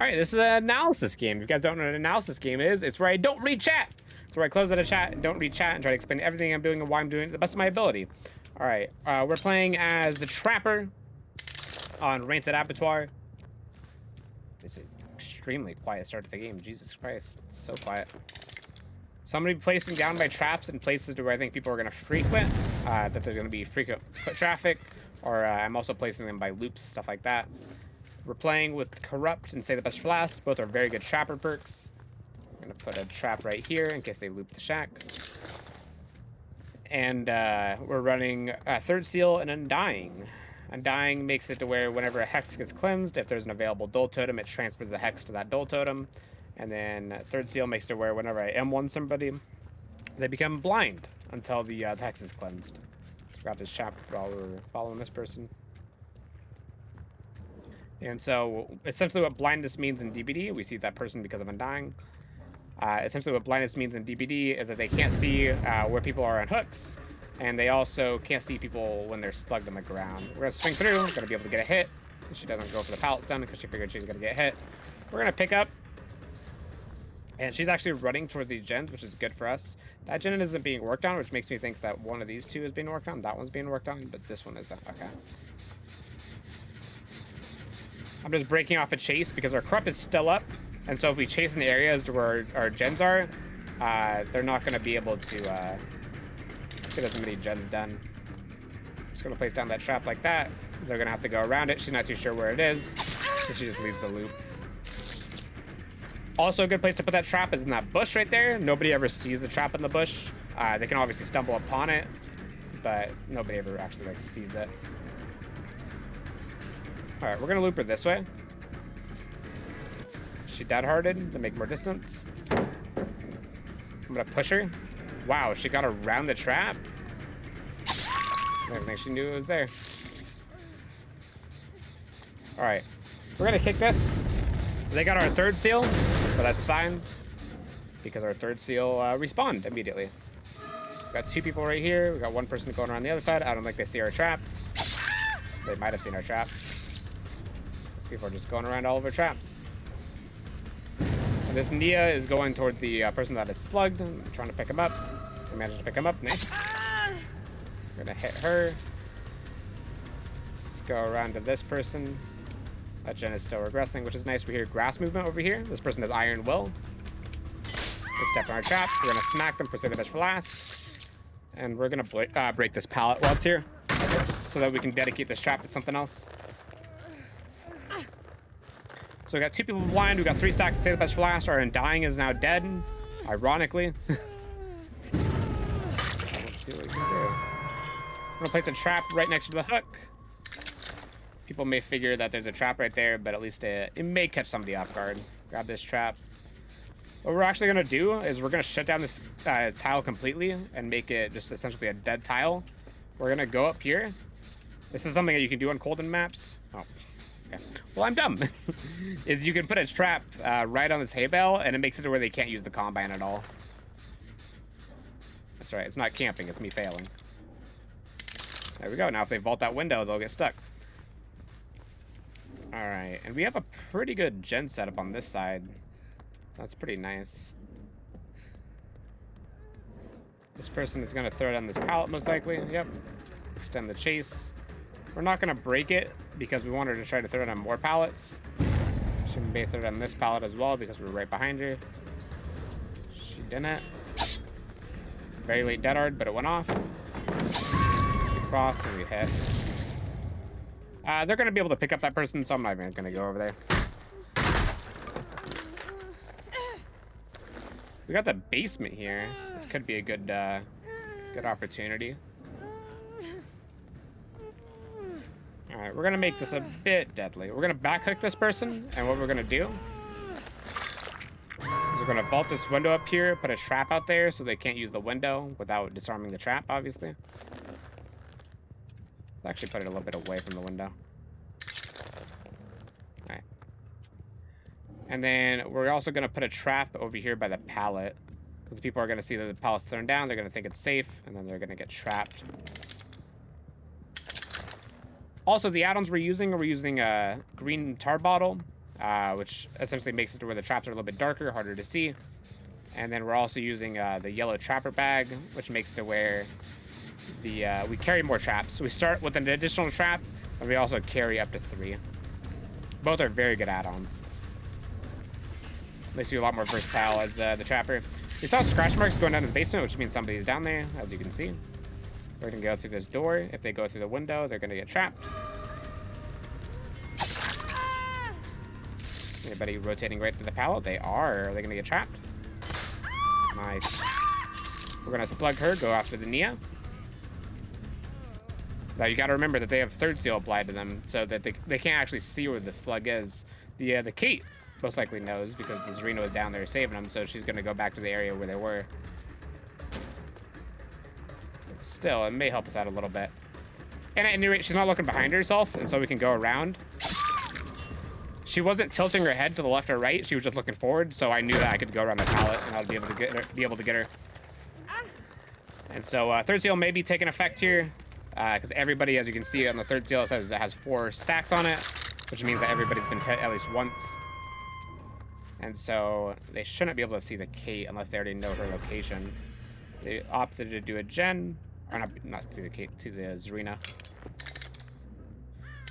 All right, this is an analysis game. If you guys don't know what an analysis game is, it's where I don't read chat. It's where I close out a chat and don't read chat and try to explain everything I'm doing and why I'm doing it to the best of my ability. All right, we're playing as the Trapper on Rancid Abattoir. This is extremely quiet start to the game. Jesus Christ, it's so quiet. So I'm going to be placing down my traps in places where I think people are going to frequent, that there's going to be frequent foot traffic, or I'm also placing them by loops, stuff like that. We're playing with Corrupt and Say the Best for Last. Both are very good trapper perks. I'm going to put a trap right here in case they loop the shack. And we're running Third Seal and Undying. Undying makes it to where whenever a hex gets cleansed, if there's an available Dole Totem, it transfers the hex to that Dole Totem. And then Third Seal makes it where whenever I M1 somebody, they become blind until the hex is cleansed. Grab this chapter while we're following this person. And so, essentially what blindness means in DBD, we see that person because of Undying. Essentially what blindness means in DBD is that they can't see where people are on hooks, and they also can't see people when they're slugged on the ground. We're going to swing through, going to be able to get a hit. She doesn't go for the pallet stun because she figured she was going to get hit. We're going to pick up, and she's actually running toward these gens, which is good for us. That gen isn't being worked on, which makes me think that one of these two is being worked on. That one's being worked on, but this one isn't. Okay. I'm just breaking off a chase because our Corrupt is still up. And so if we chase in the areas to where our gens are, they're not going to be able to get as many gens done. Just going to place down that trap like that. They're going to have to go around it. She's not too sure where it is, so she just leaves the loop. Also, a good place to put that trap is in that bush right there. Nobody ever sees the trap in the bush. They can obviously stumble upon it, but nobody ever actually sees it. All right, we're gonna loop her this way. She dead-hearted to make more distance. I'm gonna push her. Wow, she got around the trap. I don't think she knew it was there. All right, we're gonna kick this. They got our Third Seal, but that's fine because our Third Seal respawned immediately. We got two people right here. We got one person going around the other side. I don't think they see our trap. They might have seen our trap. People are just going around all over traps. And this Nia is going toward the person that is slugged. I'm trying to pick him up. I managed to pick him up. Nice. We're gonna hit her. Let's go around to this person. That gen is still regressing, which is nice. We hear grass movement over here. This person has Iron Will. They step on our trap. We're gonna smack them for Say the Best for Last. And we're gonna break this pallet while it's here so that we can dedicate this trap to something else. So we got two people blind. We got 3 stacks to Say the Best for Last. Our Undying is now dead, ironically. Let's see what we can do. I'm gonna place a trap right next to the hook. People may figure that there's a trap right there, but at least it may catch somebody off guard. Grab this trap. What we're actually gonna do is we're gonna shut down this tile completely and make it just essentially a dead tile. We're gonna go up here. This is something that you can do on Colden maps. Oh. Okay. Well, I'm dumb. Is you can put a trap right on this hay bale, and it makes it to where they can't use the combine at all. That's right. It's not camping. It's me failing. There we go. Now, if they vault that window, they'll get stuck. All right. And we have a pretty good gen setup on this side. That's pretty nice. This person is going to throw down this pallet, most likely. Yep. Extend the chase. We're not going to break it because we want her to try to throw down more pallets. She may throw down this pallet as well because we're right behind her. She didn't. Very late dead hard, but it went off. We cross and we hit. They're going to be able to pick up that person, so I'm not even going to go over there. We got the basement here. This could be a good good opportunity. All right, we're gonna make this a bit deadly. We're gonna back hook this person, and what we're gonna do is we're gonna vault this window up here, put a trap out there so they can't use the window without disarming the trap, obviously. Let's actually put it a little bit away from the window. All right. And then we're also gonna put a trap over here by the pallet. Because people are gonna see that the pallet's thrown down, they're gonna think it's safe, and then they're gonna get trapped. Also, the add-ons we're using a green tar bottle, which essentially makes it to where the traps are a little bit darker, harder to see. And then we're also using the yellow trapper bag, which makes it to where we carry more traps. So we start with an additional trap, and we also carry up to 3. Both are very good add-ons. Makes you a lot more versatile as the trapper. We saw scratch marks going down to the basement, which means somebody's down there, as you can see. They're gonna go through this door. If they go through the window, they're gonna get trapped. Anybody rotating right to the pallet? They are. Are they gonna get trapped? Nice. We're gonna slug her, go after the Nia. Now you gotta remember that they have third seal applied to them, so that they can't actually see where the slug is. The Kate most likely knows because the Zarina was down there saving them, so she's gonna go back to the area where they were. But still, it may help us out a little bit. And at any rate, she's not looking behind herself, and so we can go around. She wasn't tilting her head to the left or right. She was just looking forward, so I knew that I could go around the pallet and I'd be able to get her. And so third seal may be taking effect here, because everybody, as you can see on the third seal, it says it has 4 stacks on it, which means that everybody's been hit at least once. And so they shouldn't be able to see the Kate unless they already know her location. They opted to do a gen, or not to the Kate, to the Zarina.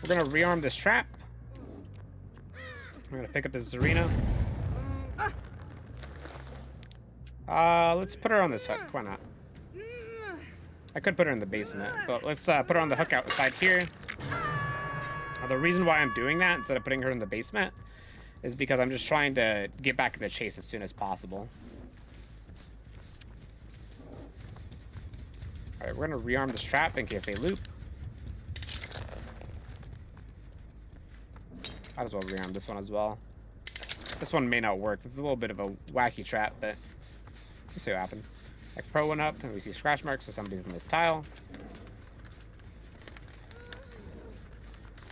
We're gonna rearm this trap. We're gonna pick up this Zarina. Let's put her on this hook. Why not? I could put her in the basement, but let's put her on the hook outside here. The reason why I'm doing that instead of putting her in the basement is because I'm just trying to get back in the chase as soon as possible. All right, we're gonna rearm this trap in case they loop. Might as well rearm this one as well. This one may not work. This is a little bit of a wacky trap, but we'll see what happens. I pro one up, and we see scratch marks, so somebody's in this tile.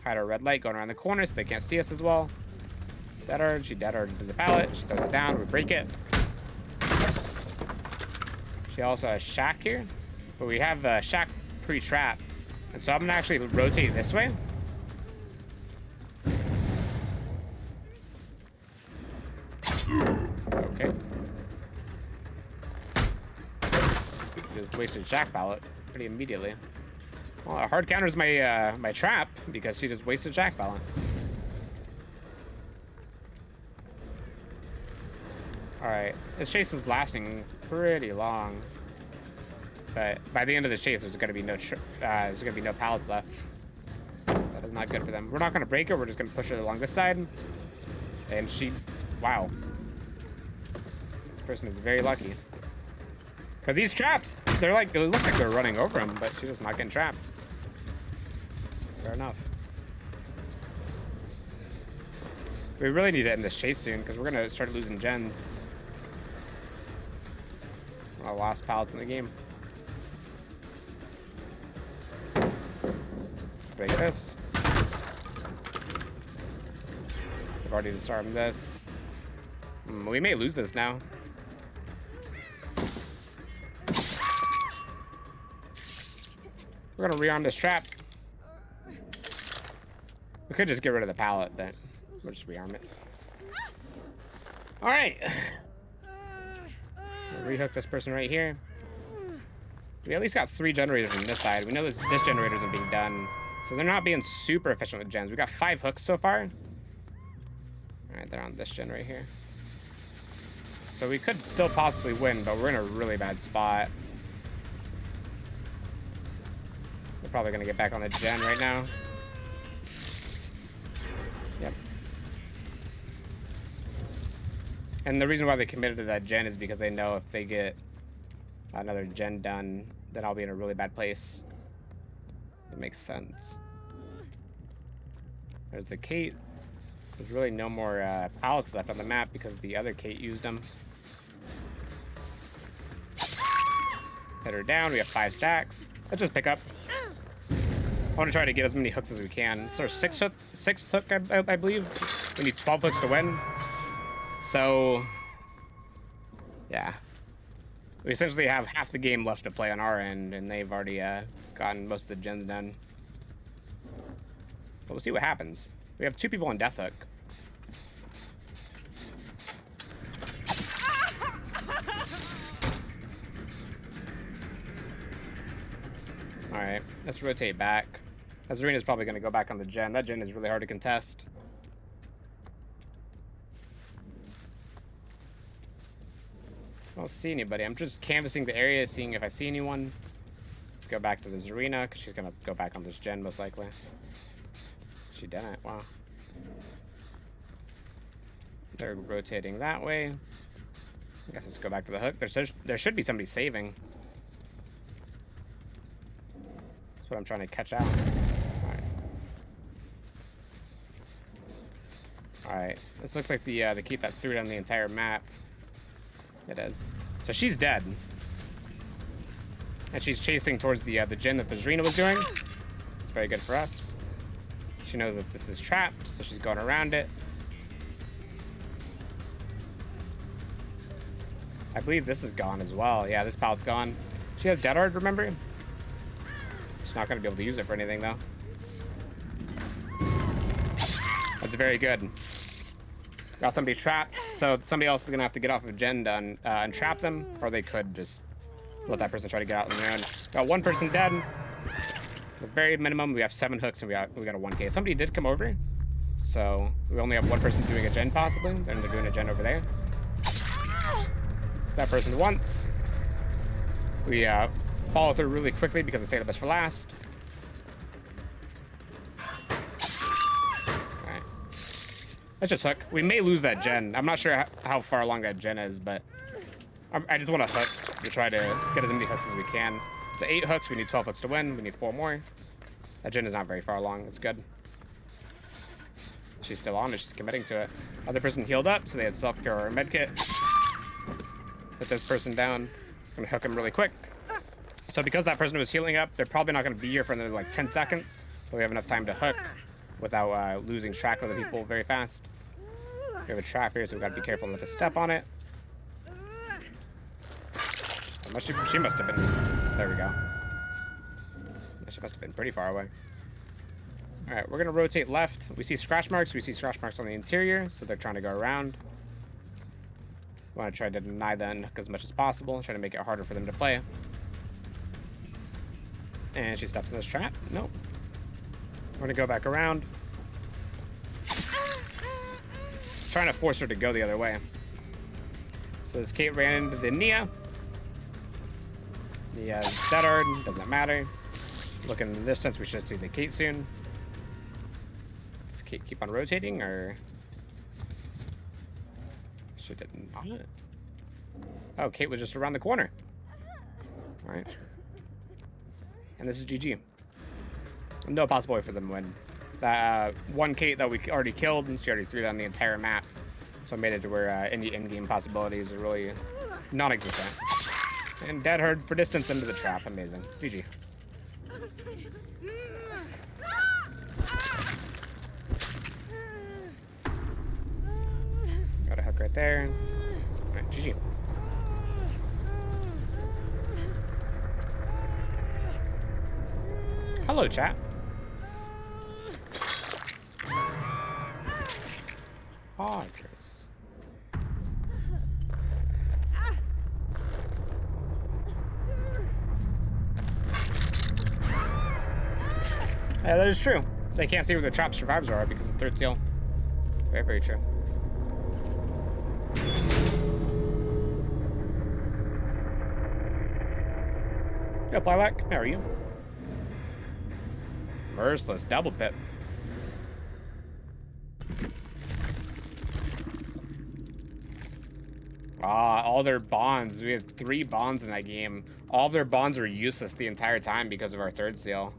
Hide our red light going around the corner so they can't see us as well. Dead hard, she dead hard into the pallet. She throws it down, we break it. She also has shack here, but we have shack pre-trap. And so I'm gonna actually rotate this way. Okay. Just wasted shack pallet pretty immediately. Well, it hard counters my my trap because she just wasted shack pallet. All right, this chase is lasting pretty long, but by the end of this chase, there's gonna be no pallets left. That is not good for them. We're not gonna break her. We're just gonna push her along this side, and she, wow, this person is very lucky. Cause these traps, they're like, it looks like they're running over them, but she's just not getting trapped. Fair enough. We really need to end this chase soon because we're gonna start losing gens. One of the last pallets in the game. Break this. We've already disarmed this. We may lose this now. We're gonna rearm this trap. We could just get rid of the pallet, but we'll just rearm it. All right. We'll rehook this person right here. We at least got 3 generators on this side. We know this generator isn't being done, so they're not being super efficient with gens. We got 5 hooks so far. All right, they're on this gen right here. So we could still possibly win, but we're in a really bad spot. We're probably gonna get back on the gen right now. Yep. And the reason why they committed to that gen is because they know if they get another gen done, then I'll be in a really bad place. It makes sense. There's the Kate. There's really no more pallets left on the map because the other Kate used them. Hit her down. We have 5 stacks. Let's just pick up. I want to try to get as many hooks as we can. It's our sixth hook, I believe. We need 12 hooks to win. So, yeah. We essentially have half the game left to play on our end, and they've already gotten most of the gens done. But we'll see what happens. We have 2 people on death hook. Let's rotate back. Arena's probably going to go back on the gen. That gen is really hard to contest. I don't see anybody. I'm just canvassing the area, seeing if I see anyone. Let's go back to this arena, because she's going to go back on this gen, most likely. She didn't. Wow. They're rotating that way. I guess let's go back to the hook. There should be somebody saving. That's what I'm trying to catch out. Alright. Alright. This looks like the keep that threw down the entire map. It is. So she's dead. And she's chasing towards the gen that the Zarina was doing. It's very good for us. She knows that this is trapped, so she's going around it. I believe this is gone as well. Yeah, this pallet's gone. She has Dead Hard, remember? She's not going to be able to use it for anything, though. That's very good. Got somebody trapped, so somebody else is going to have to get off of gen and trap them, or they could just let that person try to get out on their own. Got one person dead. The very minimum, we have 7 hooks, and we got a 1K. Somebody did come over, so we only have one person doing a gen, possibly. Then they're doing a gen over there. That person once. We follow through really quickly because I saved the best for last. Alright. Let's just hook. We may lose that gen. I'm not sure how far along that gen is, but I just want to hook to try to get as many hooks as we can. So 8 hooks, we need 12 hooks to win. We need 4 more. That gen is not very far along. It's good. She's still on it. She's committing to it. Other person healed up, so they had self-care or a medkit. Put this person down. I'm gonna hook him really quick. So because that person was healing up, they're probably not gonna be here for another like 10 seconds. So we have enough time to hook without losing track of the people very fast. We have a trap here, so we gotta be careful not to step on it. She must have been. There we go. She must have been pretty far away. All right, we're gonna rotate left. We see scratch marks. We see scratch marks on the interior, so they're trying to go around. We want to try to deny that hook as much as possible, try to make it harder for them to play. And she steps in this trap. Nope. We're going to go back around. Trying to force her to go the other way. So this Kate ran into the Nia. Nia's Dead Hard, doesn't matter. Look in the distance, we should see the Kate soon. Does Kate keep on rotating, or... She did not. Oh, Kate was just around the corner. All right. And this is GG. No possible way for them to win. That one Kate that we already killed, and she already threw down the entire map. So it made it to where any in-game possibilities are really non-existent. And Dead Hard for distance into the trap. Amazing. GG. Got a hook right there. Alright, GG. Hello, chat. Chris. Yeah, that is true. They can't see where the trap survivors are because of the 3rd seal. Very, very true. Yo, Plylac, how are you? Merciless double pip. All their bonds. We had 3 bonds in that game. All of their bonds were useless the entire time because of our 3rd seal.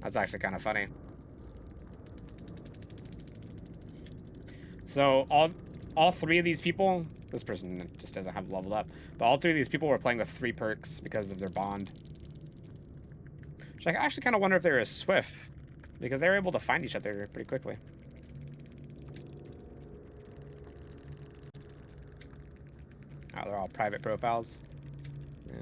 That's actually kind of funny. So all 3 of these people, this person just doesn't have leveled up, but all 3 of these people were playing with 3 perks because of their bond. Which I actually kind of wonder if they were as swift, because they were able to find each other pretty quickly. Oh, they're all private profiles. Yeah.